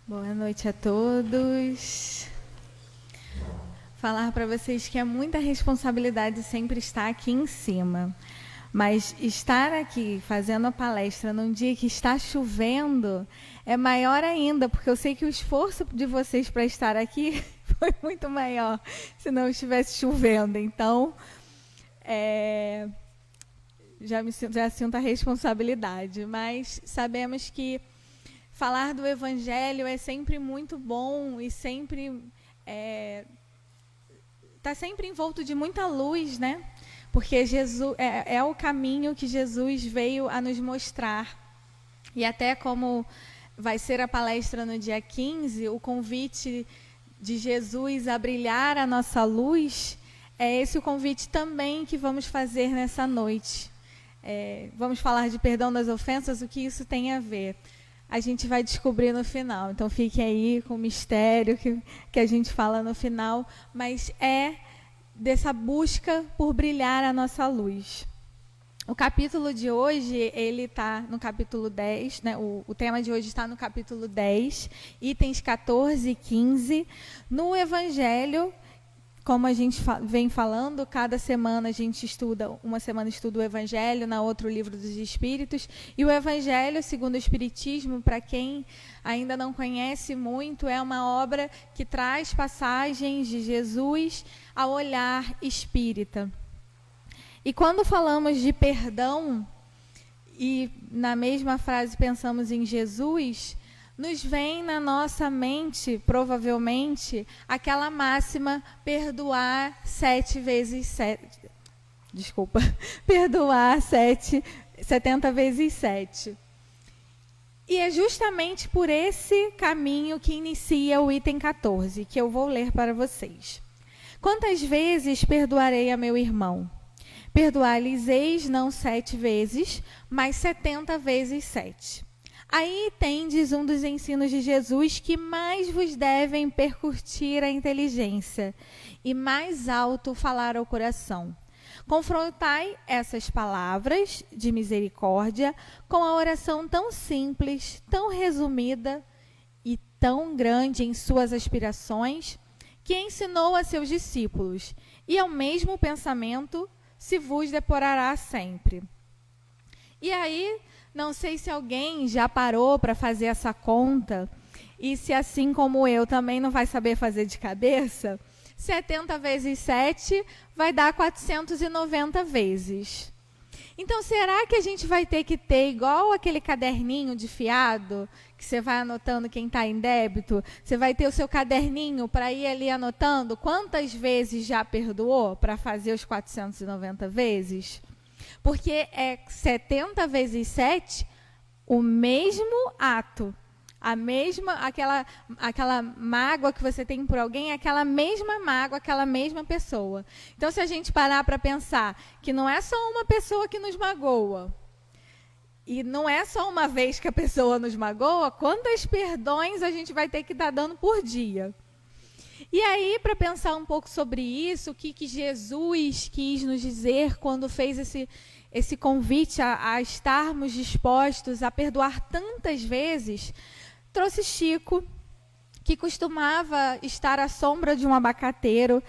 Boa noite a todos. Falar para vocês que é muita responsabilidade sempre estar aqui em cima. Mas estar aqui fazendo a palestra num dia que está chovendo é maior ainda, porque eu sei que o esforço de vocês para estar aqui foi muito maior se não estivesse chovendo. Então, já sinto a responsabilidade. Mas sabemos que falar do Evangelho é sempre muito bom e sempre está sempre envolto de muita luz, né? Porque Jesus é o caminho que Jesus veio a nos mostrar. E até como vai ser a palestra no dia 15, o convite de Jesus a brilhar a nossa luz, é esse o convite também que vamos fazer nessa noite. Vamos falar de perdão das ofensas, o que isso tem a ver. A gente vai descobrir no final. Então fique aí com o mistério que a gente fala no final, mas é dessa busca por brilhar a nossa luz. O capítulo de hoje, ele está no capítulo 10, né? O tema de hoje está no capítulo 10, itens 14 e 15. No Evangelho, como a gente vem falando, cada semana a gente estuda, uma semana estuda o Evangelho, na outra o Livro dos Espíritos. E o Evangelho, segundo o Espiritismo, para quem ainda não conhece muito, é uma obra que traz passagens de Jesus ao olhar espírita. E quando falamos de perdão, e na mesma frase pensamos em Jesus, nos vem na nossa mente, provavelmente, aquela máxima, perdoar 7 vezes 7. Desculpa, perdoar 70 vezes 7. E é justamente por esse caminho que inicia o item 14, que eu vou ler para vocês. Quantas vezes perdoarei a meu irmão? Perdoar-lhes-eis não 7 vezes, mas 70 vezes 7. Aí tendes um dos ensinos de Jesus que mais vos devem percutir a inteligência e mais alto falar ao coração. Confrontai essas palavras de misericórdia com a oração tão simples, tão resumida e tão grande em suas aspirações, que ensinou a seus discípulos, e ao mesmo pensamento se vos deporará sempre. E aí, não sei se alguém já parou para fazer essa conta, e se assim como eu também não vai saber fazer de cabeça, 70 vezes 7 vai dar 490 vezes. Então, será que a gente vai ter que ter igual aquele caderninho de fiado, que você vai anotando quem está em débito? Você vai ter o seu caderninho para ir ali anotando quantas vezes já perdoou para fazer os 490 vezes? Porque é 70 vezes 7 o mesmo ato. Aquela mágoa que você tem por alguém, aquela mesma mágoa, aquela mesma pessoa. Então, se a gente parar para pensar que não é só uma pessoa que nos magoa, e não é só uma vez que a pessoa nos magoa, quantos perdões a gente vai ter que estar dando por dia? E aí, para pensar um pouco sobre isso, o que Jesus quis nos dizer quando fez esse convite a estarmos dispostos a perdoar tantas vezes, trouxe Chico, que costumava estar à sombra de um abacateiro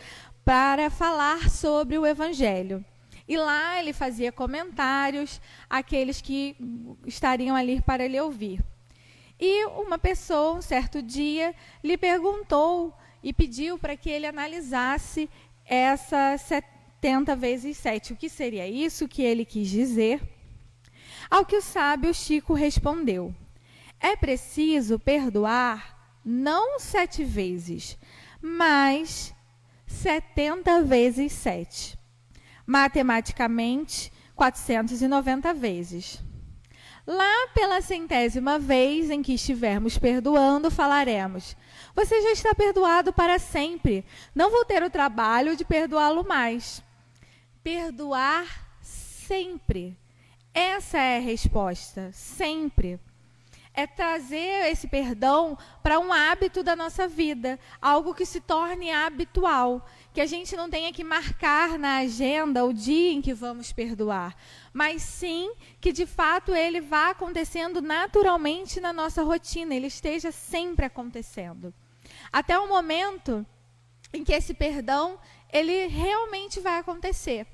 para falar sobre o Evangelho. E lá ele fazia comentários àqueles que estariam ali para ele ouvir. E uma pessoa, um certo dia, lhe perguntou e pediu para que ele analisasse essa 70 vezes 7. O que seria isso que ele quis dizer? Ao que o sábio Chico respondeu: é preciso perdoar não 7 vezes, mas 70 vezes 7. Matematicamente, 490 vezes. Lá pela 100ª vez em que estivermos perdoando, falaremos: você já está perdoado para sempre. Não vou ter o trabalho de perdoá-lo mais. Perdoar sempre. Essa é a resposta, sempre. é trazer esse perdão para um hábito da nossa vida, algo que se torne habitual, que a gente não tenha que marcar na agenda o dia em que vamos perdoar, mas sim que de fato ele vá acontecendo naturalmente na nossa rotina, ele esteja sempre acontecendo. Até o momento em que esse perdão, ele realmente vai acontecer.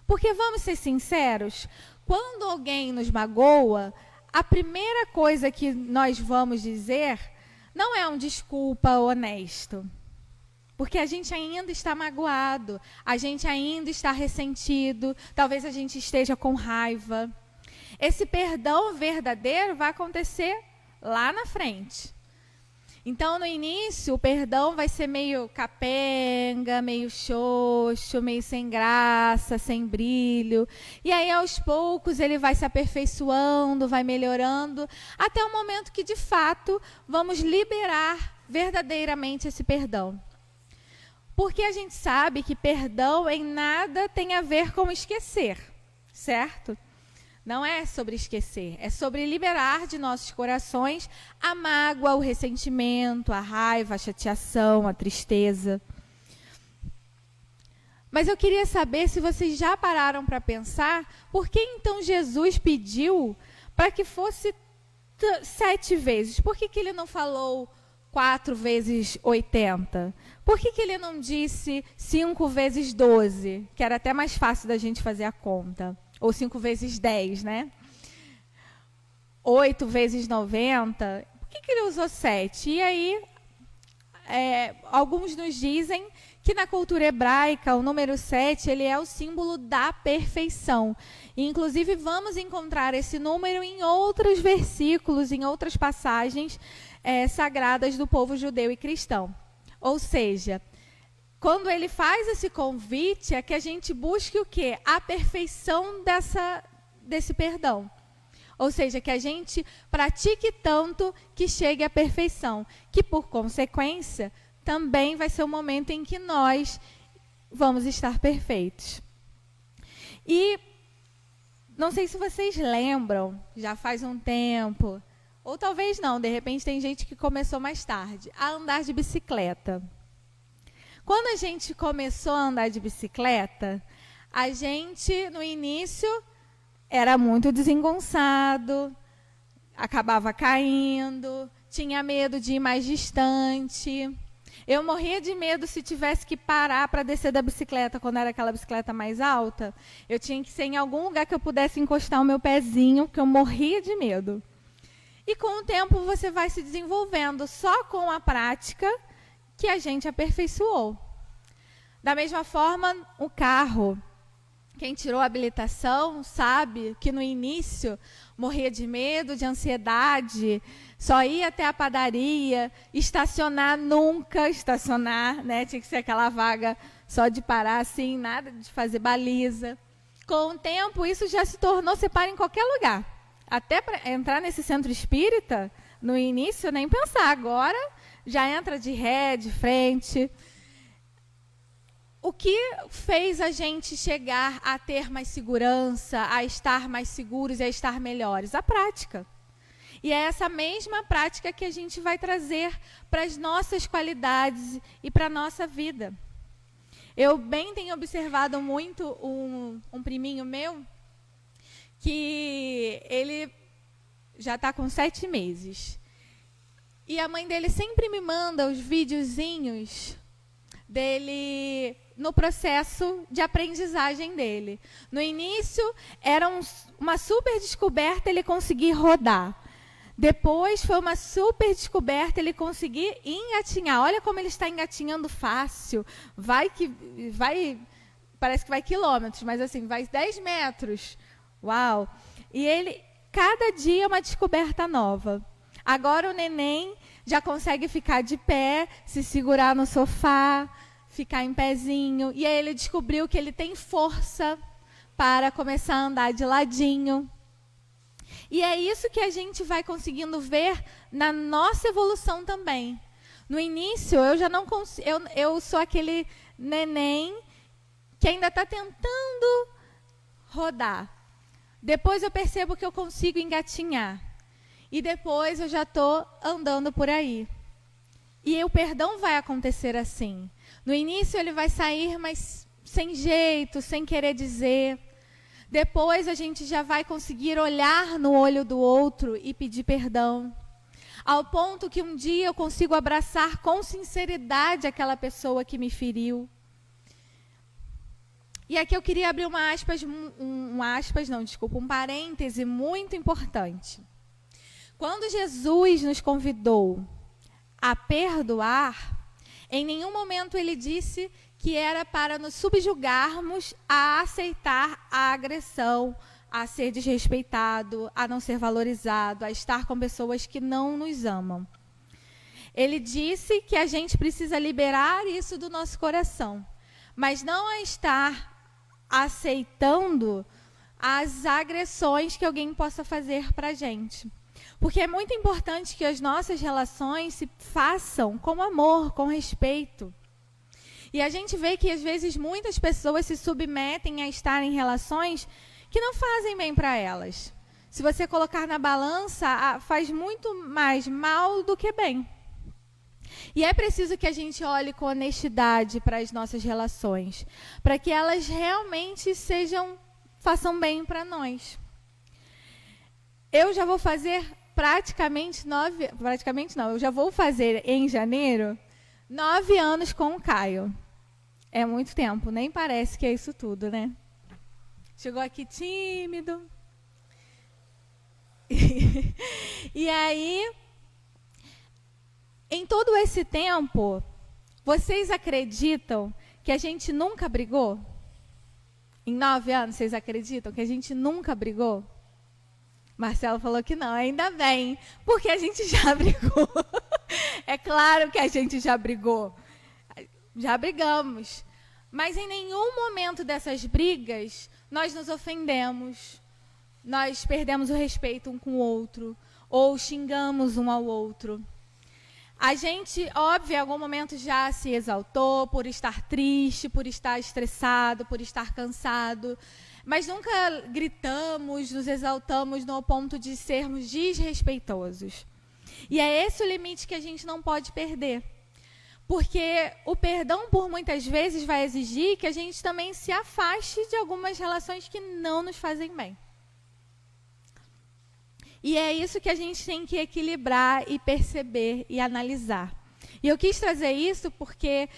Porque vamos ser sinceros, quando alguém nos magoa, a primeira coisa que nós vamos dizer não é um desculpa honesto. Porque a gente ainda está magoado, a gente ainda está ressentido, talvez a gente esteja com raiva. Esse perdão verdadeiro vai acontecer lá na frente. Então, no início, o perdão vai ser meio capenga, meio xoxo, meio sem graça, sem brilho. E aí, aos poucos, ele vai se aperfeiçoando, vai melhorando, até o momento que, de fato, vamos liberar verdadeiramente esse perdão. Porque a gente sabe que perdão em nada tem a ver com esquecer, certo? Não é sobre esquecer, é sobre liberar de nossos corações a mágoa, o ressentimento, a raiva, a chateação, a tristeza. Mas eu queria saber se vocês já pararam para pensar por que então Jesus pediu para que fosse 7 vezes? Por que ele não falou 4 vezes 80? Por que ele não disse 5 vezes 12? Que era até mais fácil da gente fazer a conta. Ou 5 vezes 10, né? 8 vezes 90. Por que ele usou 7? E aí, alguns nos dizem que na cultura hebraica, o número 7, ele é o símbolo da perfeição. E, inclusive, vamos encontrar esse número em outros versículos, em outras passagens sagradas do povo judeu e cristão. Ou seja, quando ele faz esse convite, é que a gente busque o quê? A perfeição desse perdão. Ou seja, que a gente pratique tanto que chegue à perfeição. Que, por consequência, também vai ser o momento em que nós vamos estar perfeitos. E não sei se vocês lembram, já faz um tempo, ou talvez não, de repente tem gente que começou mais tarde, a andar de bicicleta. Quando a gente começou a andar de bicicleta, a gente, no início, era muito desengonçado, acabava caindo, tinha medo de ir mais distante. Eu morria de medo se tivesse que parar para descer da bicicleta, quando era aquela bicicleta mais alta. Eu tinha que ser em algum lugar que eu pudesse encostar o meu pezinho, porque eu morria de medo. E com o tempo você vai se desenvolvendo, só com a prática que a gente aperfeiçoou. Da mesma forma, o carro. Quem tirou a habilitação sabe que no início morria de medo, de ansiedade, só ia até a padaria, nunca estacionar, né? Tinha que ser aquela vaga só de parar assim, nada de fazer baliza. Com o tempo, isso já se tornou, você para em qualquer lugar. Até para entrar nesse centro espírita, no início, nem pensar. Agora, já entra de ré, de frente. O que fez a gente chegar a ter mais segurança, a estar mais seguros e a estar melhores? A prática. E é essa mesma prática que a gente vai trazer para as nossas qualidades e para a nossa vida. Eu bem tenho observado muito um priminho meu, que ele já está com 7 meses. E a mãe dele sempre me manda os videozinhos dele no processo de aprendizagem dele. No início, era uma super descoberta ele conseguir rodar. Depois, foi uma super descoberta ele conseguir engatinhar. Olha como ele está engatinhando fácil. Parece que vai quilômetros, mas assim, vai 10 metros. Uau! E ele, cada dia, uma descoberta nova. Agora o neném já consegue ficar de pé, se segurar no sofá, ficar em pezinho. E aí ele descobriu que ele tem força para começar a andar de ladinho. E é isso que a gente vai conseguindo ver na nossa evolução também. No início, eu já não consigo, eu sou aquele neném que ainda está tentando rodar. Depois eu percebo que eu consigo engatinhar. e depois eu já estou andando por aí. E o perdão vai acontecer assim. No início ele vai sair, mas sem jeito, sem querer dizer. Depois a gente já vai conseguir olhar no olho do outro e pedir perdão. Ao ponto que um dia eu consigo abraçar com sinceridade aquela pessoa que me feriu. E aqui eu queria abrir um parêntese muito importante. Quando Jesus nos convidou a perdoar, em nenhum momento ele disse que era para nos subjugarmos a aceitar a agressão, a ser desrespeitado, a não ser valorizado, a estar com pessoas que não nos amam. Ele disse que a gente precisa liberar isso do nosso coração, mas não a estar aceitando as agressões que alguém possa fazer para a gente. Porque é muito importante que as nossas relações se façam com amor, com respeito. E a gente vê que, às vezes, muitas pessoas se submetem a estar em relações que não fazem bem para elas. Se você colocar na balança, faz muito mais mal do que bem. E é preciso que a gente olhe com honestidade para as nossas relações, para que elas realmente façam bem para nós. Eu já vou fazer eu já vou fazer em janeiro 9 anos com o Caio. É muito tempo, nem parece que é isso tudo, né? Chegou aqui tímido. E aí, em todo esse tempo, vocês acreditam que a gente nunca brigou? Em 9 anos, vocês acreditam que a gente nunca brigou? Marcelo falou que não, ainda bem, porque a gente já brigou. É claro que a gente já brigou. Já brigamos. Mas em nenhum momento dessas brigas, nós nos ofendemos, nós perdemos o respeito um com o outro, ou xingamos um ao outro. A gente, óbvio, em algum momento já se exaltou por estar triste, por estar estressado, por estar cansado, mas nunca gritamos, nos exaltamos no ponto de sermos desrespeitosos. E é esse o limite que a gente não pode perder. Porque o perdão, por muitas vezes, vai exigir que a gente também se afaste de algumas relações que não nos fazem bem. E é isso que a gente tem que equilibrar e perceber e analisar. E eu quis trazer isso porque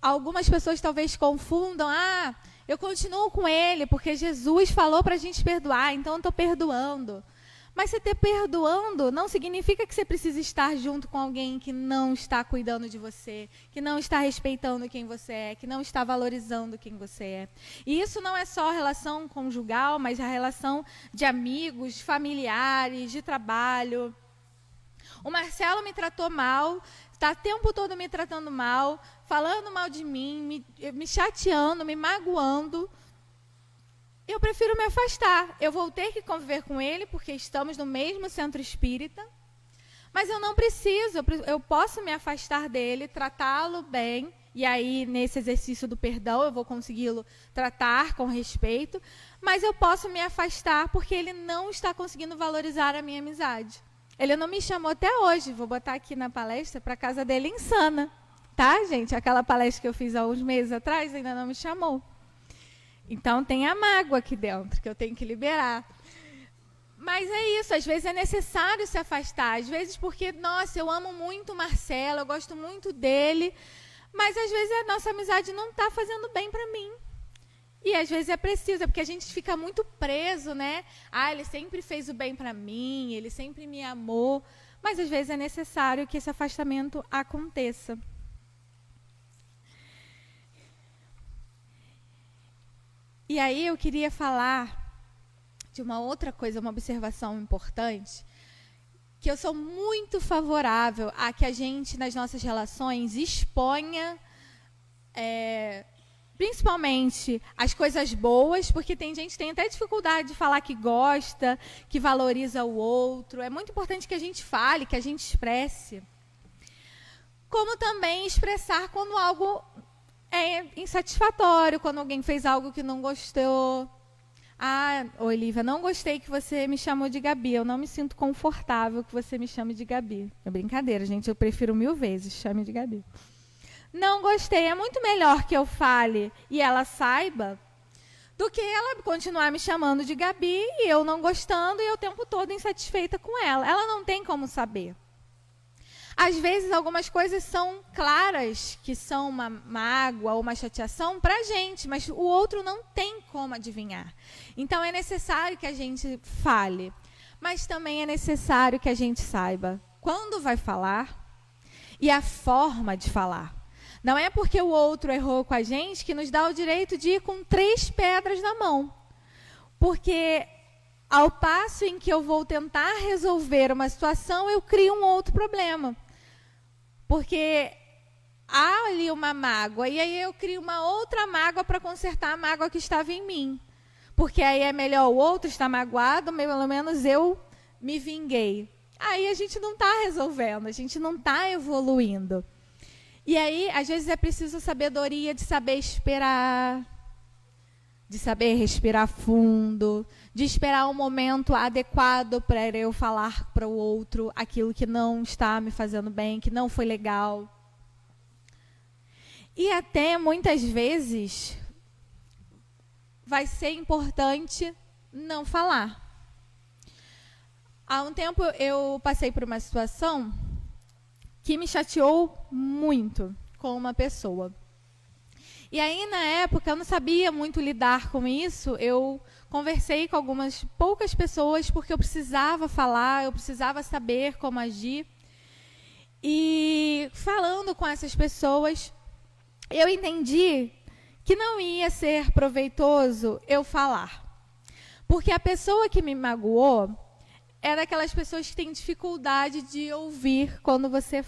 algumas pessoas talvez confundam, eu continuo com ele porque Jesus falou para a gente perdoar, então eu estou perdoando. Mas você está perdoando não significa que você precisa estar junto com alguém que não está cuidando de você, que não está respeitando quem você é, que não está valorizando quem você é. E isso não é só a relação conjugal, mas a relação de amigos, de familiares, de trabalho. O Marcelo me tratou mal, está o tempo todo me tratando mal, falando mal de mim, me chateando, me magoando. Eu prefiro me afastar. Eu vou ter que conviver com ele, porque estamos no mesmo centro espírita. Mas eu não preciso, eu posso me afastar dele, tratá-lo bem. E aí, nesse exercício do perdão, eu vou consegui-lo tratar com respeito. Mas eu posso me afastar, porque ele não está conseguindo valorizar a minha amizade. Ele não me chamou até hoje. Vou botar aqui na palestra para a casa dele insana. Tá, gente? Aquela palestra que eu fiz há uns meses atrás ainda não me chamou. Então, tem a mágoa aqui dentro, que eu tenho que liberar. Mas é isso, às vezes é necessário se afastar. Às vezes porque, nossa, eu amo muito o Marcelo, eu gosto muito dele, mas às vezes a nossa amizade não está fazendo bem para mim. E às vezes é preciso, porque a gente fica muito preso, né? Ele sempre fez o bem para mim, ele sempre me amou. Mas às vezes é necessário que esse afastamento aconteça. E aí eu queria falar de uma outra coisa, uma observação importante, que eu sou muito favorável a que a gente, nas nossas relações, exponha, principalmente, as coisas boas, porque tem gente que tem até dificuldade de falar que gosta, que valoriza o outro. É muito importante que a gente fale, que a gente expresse. Como também expressar quando algo é insatisfatório, quando alguém fez algo que não gostou. Ah, Olivia, não gostei que você me chamou de Gabi. Eu não me sinto confortável que você me chame de Gabi. É brincadeira, gente. Eu prefiro 1000 vezes. Chame de Gabi. Não gostei. É muito melhor que eu fale e ela saiba do que ela continuar me chamando de Gabi e eu não gostando e eu o tempo todo insatisfeita com ela. Ela não tem como saber. Às vezes, algumas coisas são claras, que são uma mágoa ou uma chateação para a gente, mas o outro não tem como adivinhar. Então, é necessário que a gente fale, mas também é necessário que a gente saiba quando vai falar e a forma de falar. Não é porque o outro errou com a gente que nos dá o direito de ir com 3 pedras na mão. Porque ao passo em que eu vou tentar resolver uma situação, eu crio um outro problema. Porque há ali uma mágoa, e aí eu crio uma outra mágoa para consertar a mágoa que estava em mim. Porque aí é melhor o outro estar magoado, pelo menos eu me vinguei. Aí a gente não está resolvendo, a gente não está evoluindo. E aí, às vezes, é preciso sabedoria de saber esperar, de saber respirar fundo, de esperar um momento adequado para eu falar para o outro aquilo que não está me fazendo bem, que não foi legal. E até, muitas vezes, vai ser importante não falar. Há um tempo, eu passei por uma situação que me chateou muito com uma pessoa. E aí, na época, eu não sabia muito lidar com isso. Eu conversei com algumas poucas pessoas porque eu precisava falar, eu precisava saber como agir. E falando com essas pessoas, eu entendi que não ia ser proveitoso eu falar. Porque a pessoa que me magoou é daquelas pessoas que têm dificuldade de ouvir quando você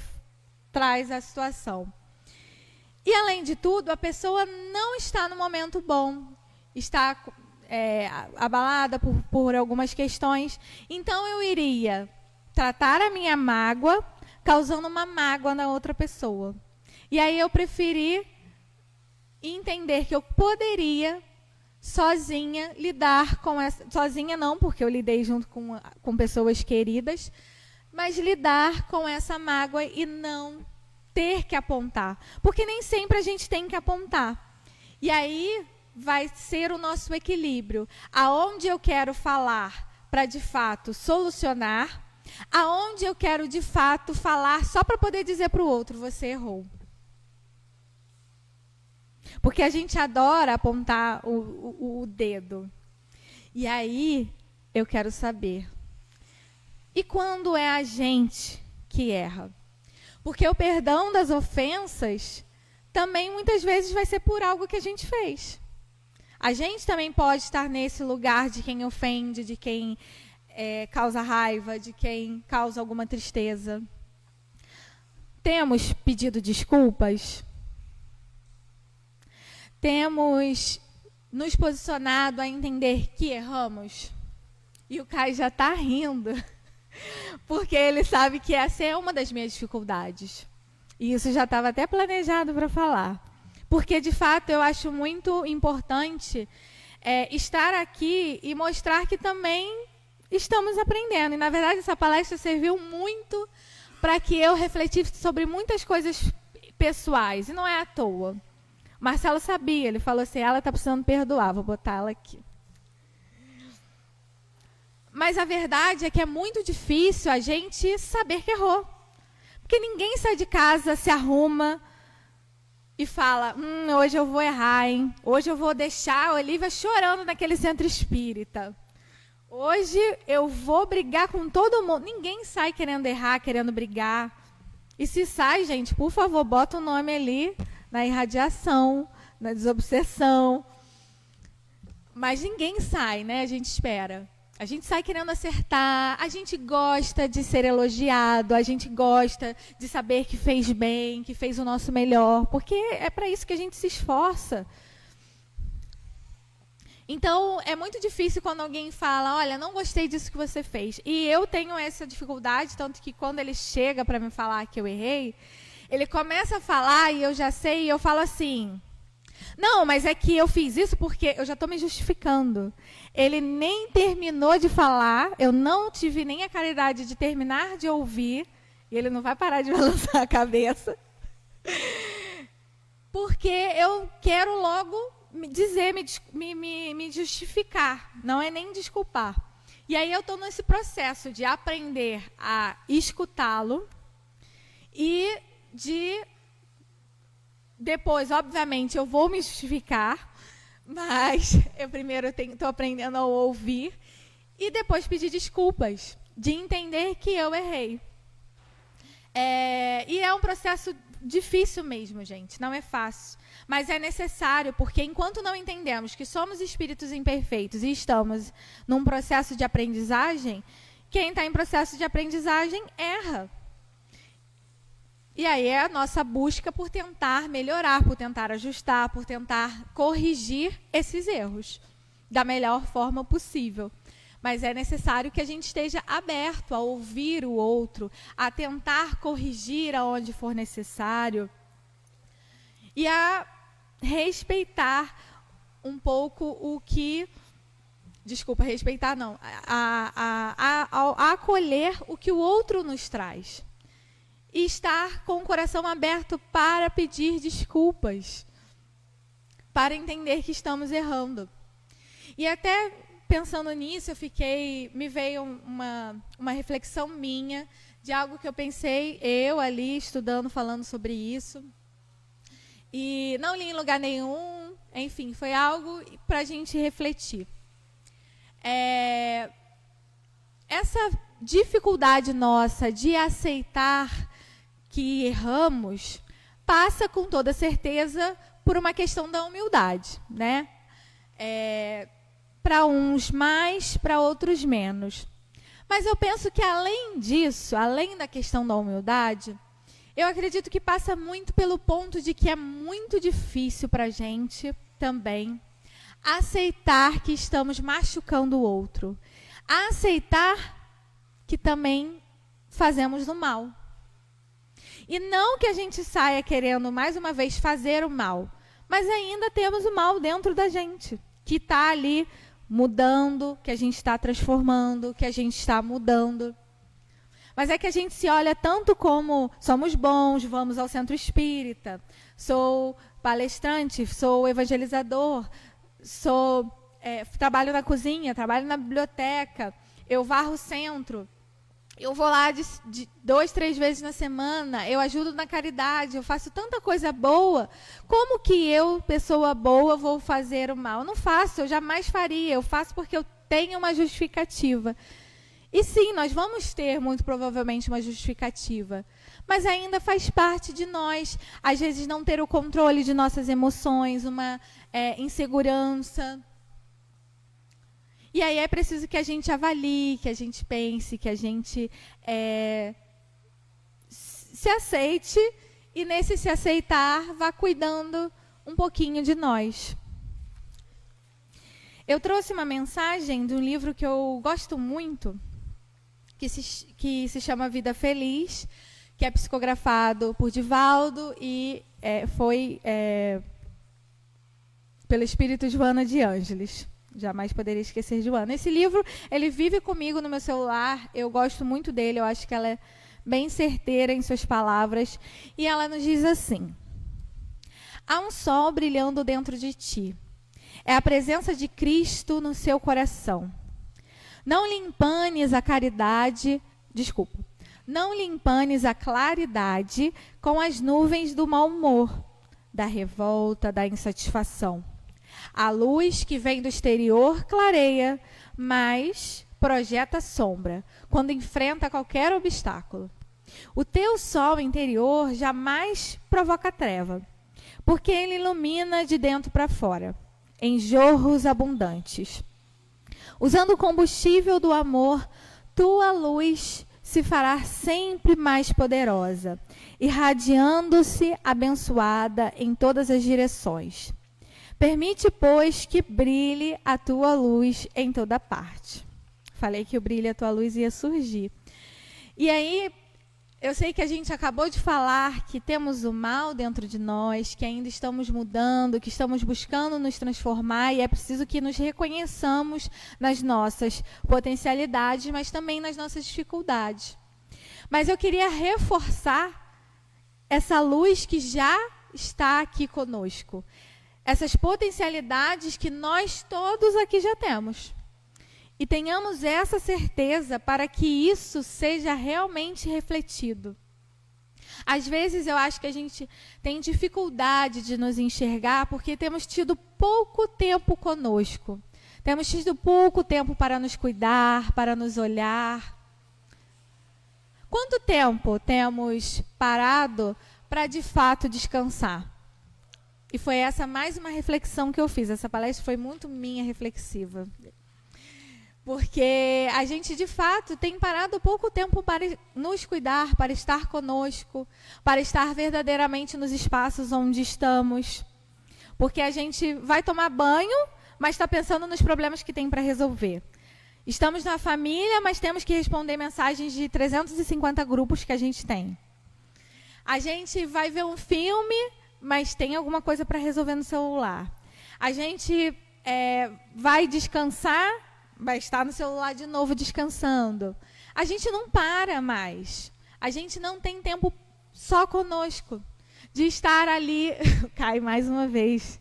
traz a situação. E, além de tudo, a pessoa não está no momento bom, está abalada por algumas questões. Então, eu iria tratar a minha mágoa, causando uma mágoa na outra pessoa. E aí eu preferi entender que eu poderia, sozinha, lidar com essa... Sozinha não, porque eu lidei junto com pessoas queridas, mas lidar com essa mágoa e não ter que apontar. Porque nem sempre a gente tem que apontar. E aí vai ser o nosso equilíbrio. Aonde eu quero falar para, de fato, solucionar, aonde eu quero, de fato, falar só para poder dizer para o outro, você errou. Porque a gente adora apontar o dedo. E aí, eu quero saber. E quando é a gente que erra? Porque o perdão das ofensas também muitas vezes vai ser por algo que a gente fez. A gente também pode estar nesse lugar de quem ofende, de quem causa raiva, de quem causa alguma tristeza. Temos pedido desculpas? Temos nos posicionado a entender que erramos? E o Caio já está rindo, porque ele sabe que essa é uma das minhas dificuldades. E isso já estava até planejado para falar. Porque, de fato, eu acho muito importante estar aqui e mostrar que também estamos aprendendo. E, na verdade, essa palestra serviu muito para que eu refletisse sobre muitas coisas pessoais. E não é à toa. Marcelo sabia, ele falou assim, ela está precisando perdoar, vou botar ela aqui. Mas a verdade é que é muito difícil a gente saber que errou. Porque ninguém sai de casa, se arruma e fala, hoje eu vou errar, hein? Hoje eu vou deixar a Olivia chorando naquele centro espírita. Hoje eu vou brigar com todo mundo. Ninguém sai querendo errar, querendo brigar. E se sai, gente, por favor, bota o nome ali na irradiação, na desobsessão. Mas ninguém sai, né? A gente espera. A gente sai querendo acertar, a gente gosta de ser elogiado, a gente gosta de saber que fez bem, que fez o nosso melhor, porque é para isso que a gente se esforça. Então, é muito difícil quando alguém fala, olha, não gostei disso que você fez. E eu tenho essa dificuldade, tanto que quando ele chega para me falar que eu errei, ele começa a falar e eu já sei, e eu falo assim, Não, mas é que eu fiz isso porque eu já estou me justificando. Ele nem terminou de falar, eu não tive nem a caridade de terminar de ouvir, e ele não vai parar de balançar a cabeça. Porque eu quero logo me dizer, me justificar, não é nem desculpar. E aí eu estou nesse processo de aprender a escutá-lo e de... Depois, obviamente, eu vou me justificar, mas eu primeiro estou aprendendo a ouvir e depois pedir desculpas, de entender que eu errei. E é um processo difícil mesmo, gente, não é fácil. Mas é necessário, porque enquanto não entendemos que somos espíritos imperfeitos e estamos num processo de aprendizagem, quem está em processo de aprendizagem erra. E aí é a nossa busca por tentar melhorar, por tentar ajustar, por tentar corrigir esses erros da melhor forma possível. Mas é necessário que a gente esteja aberto a ouvir o outro, a tentar corrigir aonde for necessário e a respeitar um pouco o que... Desculpa, respeitar não. A acolher o que o outro nos traz. E estar com o coração aberto para pedir desculpas, para entender que estamos errando. E até pensando nisso, me veio uma reflexão minha, de algo que eu pensei, eu ali estudando, falando sobre isso. E não li em lugar nenhum, enfim, foi algo para a gente refletir. Essa dificuldade nossa de aceitar que erramos, passa com toda certeza por uma questão da humildade, né? Para uns mais, para outros menos. Mas eu penso que além disso, além da questão da humildade, eu acredito que passa muito pelo ponto de que é muito difícil para a gente também aceitar que estamos machucando o outro. Aceitar que também fazemos o mal. E não que a gente saia querendo, mais uma vez, fazer o mal. Mas ainda temos o mal dentro da gente, que está ali mudando, que a gente está transformando, que a gente está mudando. Mas é que a gente se olha tanto como somos bons, vamos ao centro espírita, sou palestrante, sou evangelizador, trabalho na cozinha, trabalho na biblioteca, eu varro o centro. Eu vou lá de 2, 3 vezes na semana, eu ajudo na caridade, eu faço tanta coisa boa. Como que eu, pessoa boa, vou fazer o mal? Eu não faço, eu jamais faria. Eu faço porque eu tenho uma justificativa. E sim, nós vamos ter, muito provavelmente, uma justificativa. Mas ainda faz parte de nós, às vezes, não ter o controle de nossas emoções, uma insegurança. E aí é preciso que a gente avalie, que a gente pense, que a gente se aceite e, nesse se aceitar, vá cuidando um pouquinho de nós. Eu trouxe uma mensagem de um livro que eu gosto muito, que se chama Vida Feliz, que é psicografado por Divaldo e foi pelo espírito Joana de Ângeles. Jamais poderia esquecer de Joana. Esse livro, ele vive comigo no meu celular. Eu gosto muito dele. Eu acho que ela é bem certeira em suas palavras. E ela nos diz assim: há um sol brilhando dentro de ti. É a presença de Cristo no seu coração. Não lhe empanes a caridade... Desculpa. Não lhe empanes a claridade com as nuvens do mau humor, da revolta, da insatisfação. A luz que vem do exterior clareia, mas projeta sombra quando enfrenta qualquer obstáculo. O teu sol interior jamais provoca treva, porque ele ilumina de dentro para fora, em jorros abundantes. Usando o combustível do amor, tua luz se fará sempre mais poderosa, irradiando-se abençoada em todas as direções. Permite, pois, que brilhe a tua luz em toda parte. Falei que o brilho a tua luz ia surgir. E aí, Eu sei que a gente acabou de falar que temos o mal dentro de nós, que ainda estamos mudando, que estamos buscando nos transformar, e é preciso que nos reconheçamos nas nossas potencialidades, mas também nas nossas dificuldades. Mas eu queria reforçar essa luz que já está aqui conosco, essas potencialidades que nós todos aqui já temos. E tenhamos essa certeza para que isso seja realmente refletido. Às vezes eu acho que a gente tem dificuldade de nos enxergar porque temos tido pouco tempo conosco. Temos tido pouco tempo para nos cuidar, para nos olhar. Quanto tempo temos parado para de fato descansar? E foi essa mais uma reflexão que eu fiz. Essa palestra foi muito minha reflexiva. Porque a gente, de fato, tem parado pouco tempo para nos cuidar, para estar conosco, para estar verdadeiramente nos espaços onde estamos. Porque a gente vai tomar banho, mas está pensando nos problemas que tem para resolver. Estamos na família, mas temos que responder mensagens de 350 grupos que a gente tem. A gente vai ver um filme, mas tem alguma coisa para resolver no celular. A gente vai descansar, vai estar no celular de novo descansando. A gente não para mais. A gente não tem tempo só conosco. De estar ali... Cai mais uma vez,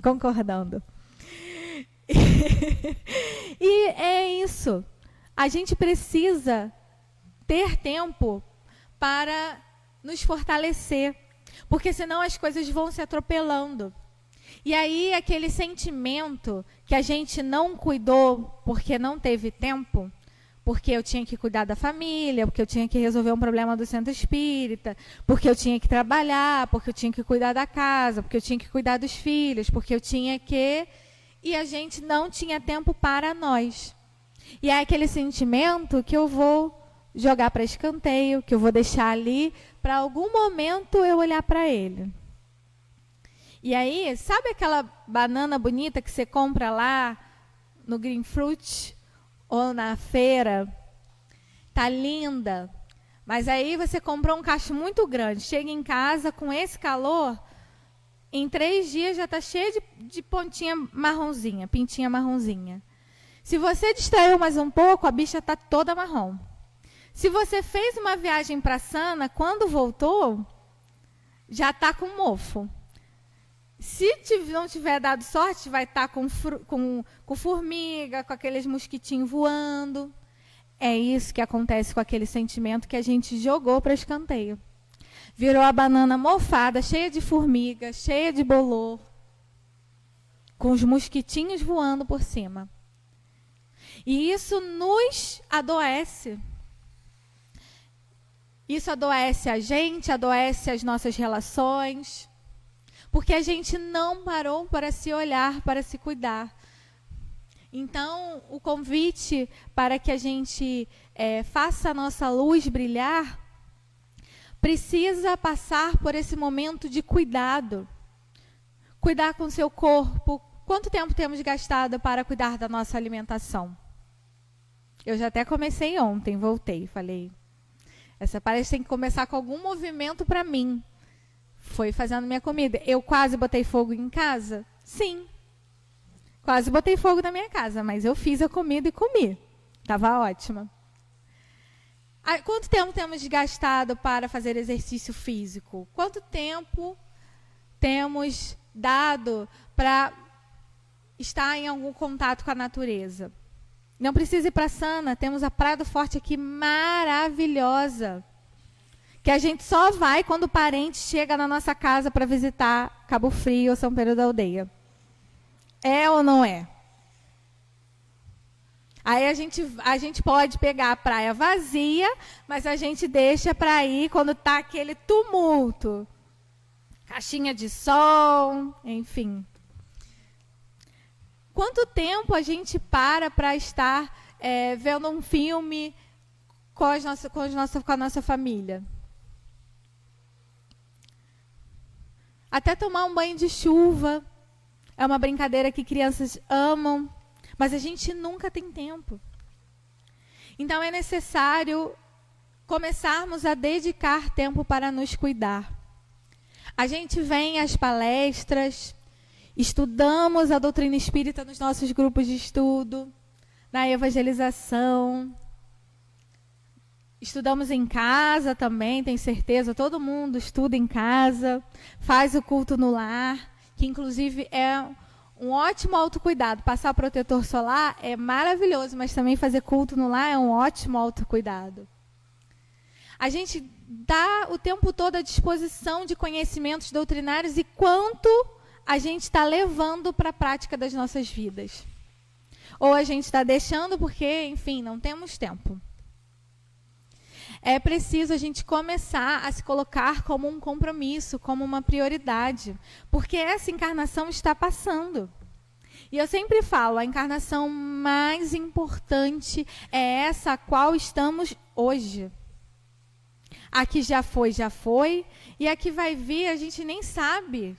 concordando. E é isso. A gente precisa ter tempo para nos fortalecer. Porque senão as coisas vão se atropelando. E aí, aquele sentimento que a gente não cuidou porque não teve tempo, porque eu tinha que cuidar da família, porque eu tinha que resolver um problema do centro espírita, porque eu tinha que trabalhar, porque eu tinha que cuidar da casa, porque eu tinha que cuidar dos filhos, porque eu tinha que... E a gente não tinha tempo para nós. E é aquele sentimento que eu vou jogar para escanteio, que eu vou deixar ali, para algum momento eu olhar para ele. E aí, sabe aquela banana bonita que você compra lá no Green Fruit ou na feira? Tá linda. Mas aí você comprou um cacho muito grande. Chega em casa com esse calor, em 3 dias já está cheio de pontinha marronzinha, pintinha marronzinha. Se você distraiu mais um pouco, a bicha está toda marrom. Se você fez uma viagem para Sana, quando voltou, já está com mofo. Se não tiver dado sorte, vai estar com formiga, com aqueles mosquitinhos voando. É isso que acontece com aquele sentimento que a gente jogou para escanteio. Virou a banana mofada, cheia de formiga, cheia de bolor, com os mosquitinhos voando por cima. E isso nos adoece. Isso adoece a gente, adoece as nossas relações. Porque a gente não parou para se olhar, para se cuidar. Então, o convite para que a gente faça a nossa luz brilhar precisa passar por esse momento de cuidado. Cuidar com o seu corpo. Quanto tempo temos gastado para cuidar da nossa alimentação? Eu já até comecei ontem, voltei, falei, essa palestra tem que começar com algum movimento para mim. Foi fazendo minha comida. Eu quase botei fogo em casa? Sim. Quase botei fogo na minha casa, mas eu fiz a comida e comi. Estava ótima. Quanto tempo temos gastado para fazer exercício físico? Quanto tempo temos dado para estar em algum contato com a natureza? Não precisa ir para Sana, temos a Praia do Forte aqui maravilhosa. Que a gente só vai quando o parente chega na nossa casa para visitar Cabo Frio ou São Pedro da Aldeia. É ou não é? Aí a gente pode pegar a praia vazia, mas a gente deixa para ir quando está aquele tumulto. Caixinha de som, enfim. Quanto tempo a gente para estar vendo um filme com a nossa família? Até tomar um banho de chuva. É uma brincadeira que crianças amam, mas a gente nunca tem tempo. Então é necessário começarmos a dedicar tempo para nos cuidar. A gente vem às palestras, estudamos a doutrina espírita nos nossos grupos de estudo, na evangelização, estudamos em casa também, tenho certeza, todo mundo estuda em casa, faz o culto no lar, que inclusive é um ótimo autocuidado. Passar protetor solar é maravilhoso, mas também fazer culto no lar é um ótimo autocuidado. A gente dá o tempo todo à disposição de conhecimentos doutrinários e quanto a gente está levando para a prática das nossas vidas. Ou a gente está deixando porque, enfim, não temos tempo. É preciso a gente começar a se colocar como um compromisso, como uma prioridade, porque essa encarnação está passando. E eu sempre falo, a encarnação mais importante é essa a qual estamos hoje. A que já foi, e a que vai vir a gente nem sabe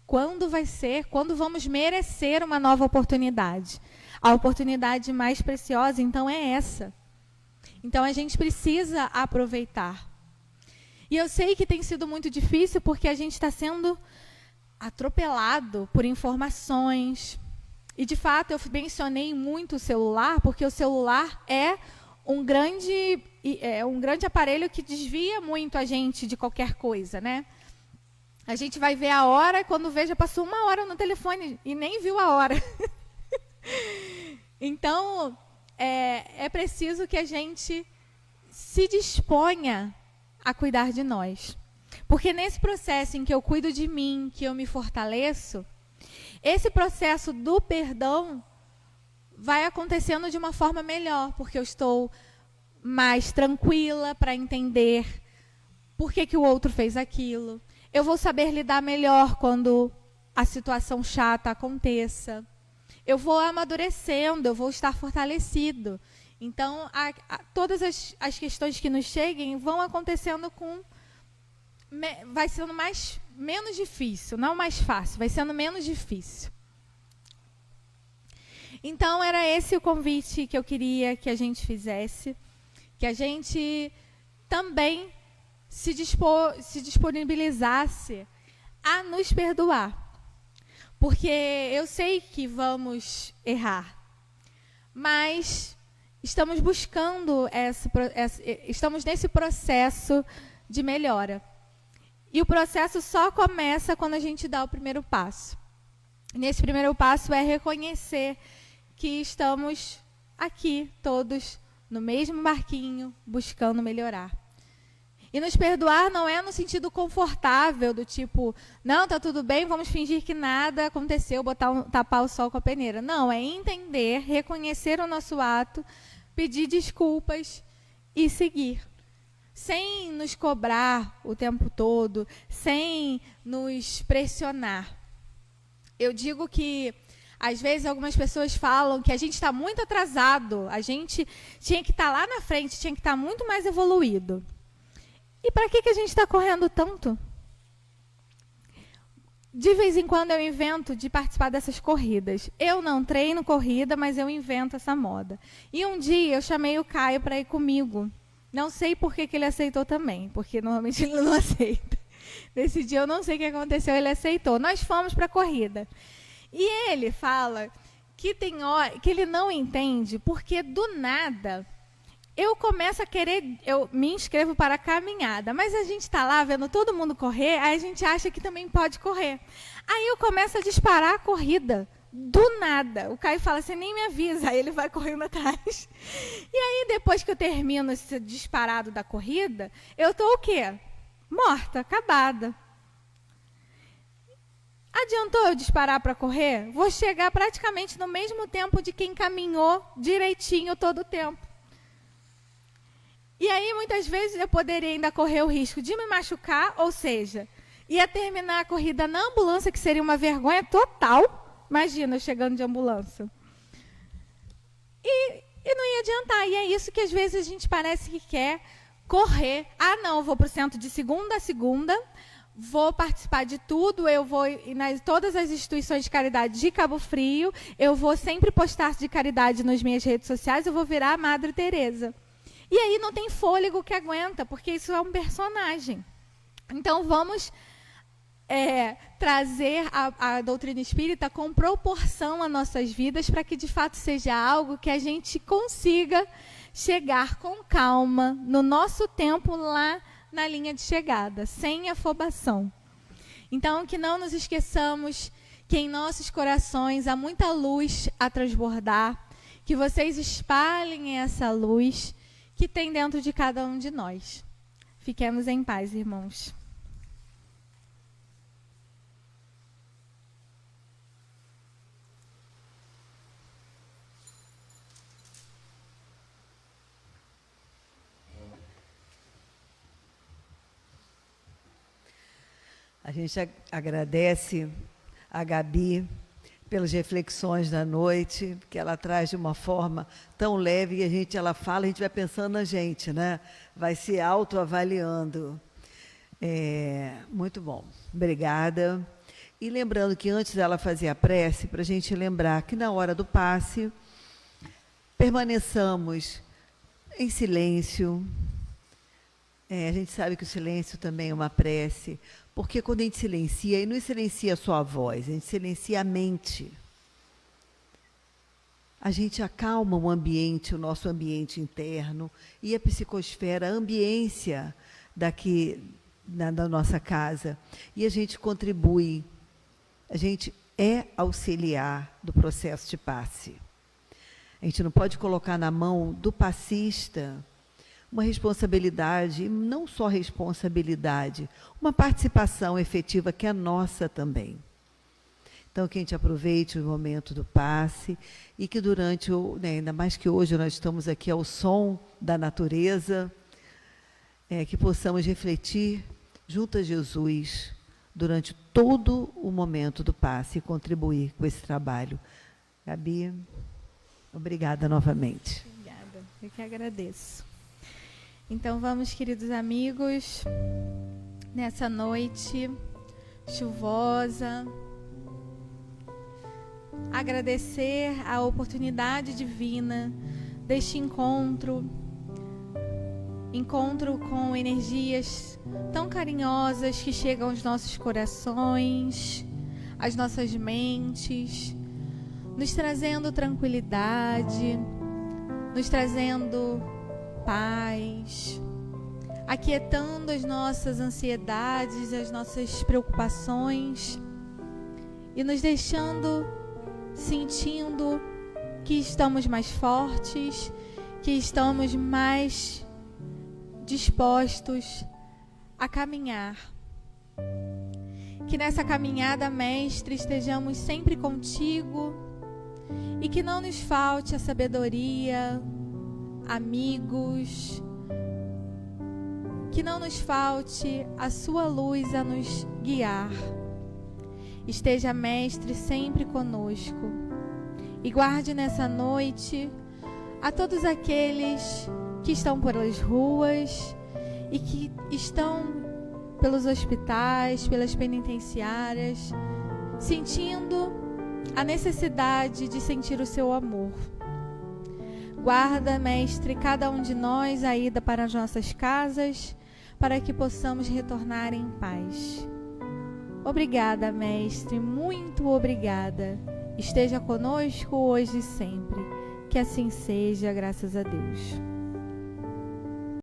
quando vai ser, quando vamos merecer uma nova oportunidade. A oportunidade mais preciosa, então, é essa. Então, a gente precisa aproveitar. E eu sei que tem sido muito difícil porque a gente está sendo atropelado por informações. E, de fato, eu mencionei muito o celular, porque o celular é um grande aparelho que desvia muito a gente de qualquer coisa, né? A gente vai ver a hora e quando vê já passou 1 hora no telefone e nem viu a hora. Então, é preciso que a gente se disponha a cuidar de nós. Porque nesse processo em que eu cuido de mim, que eu me fortaleço, esse processo do perdão vai acontecendo de uma forma melhor, porque eu estou mais tranquila para entender por que o outro fez aquilo. Eu vou saber lidar melhor quando a situação chata aconteça. Eu vou amadurecendo, eu vou estar fortalecido. Então, todas as questões que nos cheguem vão acontecendo vai sendo menos difícil, não mais fácil, vai sendo menos difícil. Então, era esse o convite que eu queria que a gente fizesse, que a gente também se disponibilizasse a nos perdoar. Porque eu sei que vamos errar, mas estamos buscando estamos nesse processo de melhora. E o processo só começa quando a gente dá o primeiro passo. Nesse primeiro passo é reconhecer que estamos aqui todos no mesmo barquinho, buscando melhorar. E nos perdoar não é no sentido confortável, do tipo, não, tá tudo bem, vamos fingir que nada aconteceu, tapar o sol com a peneira. Não, é entender, reconhecer o nosso ato, pedir desculpas e seguir. Sem nos cobrar o tempo todo, sem nos pressionar. Eu digo que, às vezes, algumas pessoas falam que a gente está muito atrasado, a gente tinha que estar lá na frente, tinha que estar muito mais evoluído. E para que a gente está correndo tanto? De vez em quando eu invento de participar dessas corridas. Eu não treino corrida, mas eu invento essa moda. E um dia eu chamei o Caio para ir comigo. Não sei por que ele aceitou também, porque normalmente ele não aceita. Nesse dia eu não sei o que aconteceu, ele aceitou. Nós fomos para a corrida. E ele fala que tem hora que ele não entende, porque do nada eu começo a querer, eu me inscrevo para a caminhada, mas a gente está lá vendo todo mundo correr, aí a gente acha que também pode correr. Aí eu começo a disparar a corrida, do nada. O Caio fala, você nem me avisa, aí ele vai correndo atrás. E aí, depois que eu termino esse disparado da corrida, eu estou o quê? Morta, acabada. Adiantou eu disparar para correr? Vou chegar praticamente no mesmo tempo de quem caminhou direitinho todo o tempo. E aí, muitas vezes, eu poderia ainda correr o risco de me machucar, ou seja, ia terminar a corrida na ambulância, que seria uma vergonha total. Imagina eu chegando de ambulância. E não ia adiantar. E é isso que, às vezes, a gente parece que quer correr. Ah, não, eu vou para o centro de segunda a segunda, vou participar de tudo, eu vou em todas as instituições de caridade de Cabo Frio, eu vou sempre postar de caridade nas minhas redes sociais, eu vou virar a Madre Teresa. E aí não tem fôlego que aguenta, porque isso é um personagem. Então vamos trazer a doutrina espírita com proporção às nossas vidas, para que de fato seja algo que a gente consiga chegar com calma, no nosso tempo, lá na linha de chegada, sem afobação. Então, que não nos esqueçamos que em nossos corações há muita luz a transbordar, que vocês espalhem essa luz que tem dentro de cada um de nós. Fiquemos em paz, irmãos. A gente agradece a Gabi pelas reflexões da noite, que ela traz de uma forma tão leve, e ela fala, a gente vai pensando na gente, né? Vai se autoavaliando. Muito bom. Obrigada. E lembrando que antes dela fazer a prece, para a gente lembrar que na hora do passe, permaneçamos em silêncio. A gente sabe que o silêncio também é uma prece, porque quando a gente silencia, e não silencia só a voz, a gente silencia a mente. A gente acalma o ambiente, o nosso ambiente interno, e a psicosfera, a ambiência daqui da nossa casa. E a gente contribui, a gente é auxiliar do processo de passe. A gente não pode colocar na mão do passista uma responsabilidade, e não só responsabilidade, uma participação efetiva que é nossa também. Então, que a gente aproveite o momento do passe e que durante, ainda mais que hoje nós estamos aqui ao som da natureza, que possamos refletir junto a Jesus durante todo o momento do passe e contribuir com esse trabalho. Gabi, obrigada novamente. Obrigada, eu que agradeço. Então vamos, queridos amigos, nessa noite chuvosa, agradecer a oportunidade divina deste encontro com energias tão carinhosas que chegam aos nossos corações, às nossas mentes, nos trazendo tranquilidade, nos trazendo paz, aquietando as nossas ansiedades, as nossas preocupações e nos deixando sentindo que estamos mais fortes, que estamos mais dispostos a caminhar. Que nessa caminhada, Mestre, estejamos sempre contigo e que não nos falte a sabedoria, amigos, que não nos falte a sua luz a nos guiar. Esteja, Mestre, sempre conosco e guarde nessa noite a todos aqueles que estão pelas ruas e que estão pelos hospitais, pelas penitenciárias, sentindo a necessidade de sentir o seu amor. Guarda, Mestre, cada um de nós a ida para as nossas casas, para que possamos retornar em paz. Obrigada, Mestre, muito obrigada. Esteja conosco hoje e sempre. Que assim seja, graças a Deus.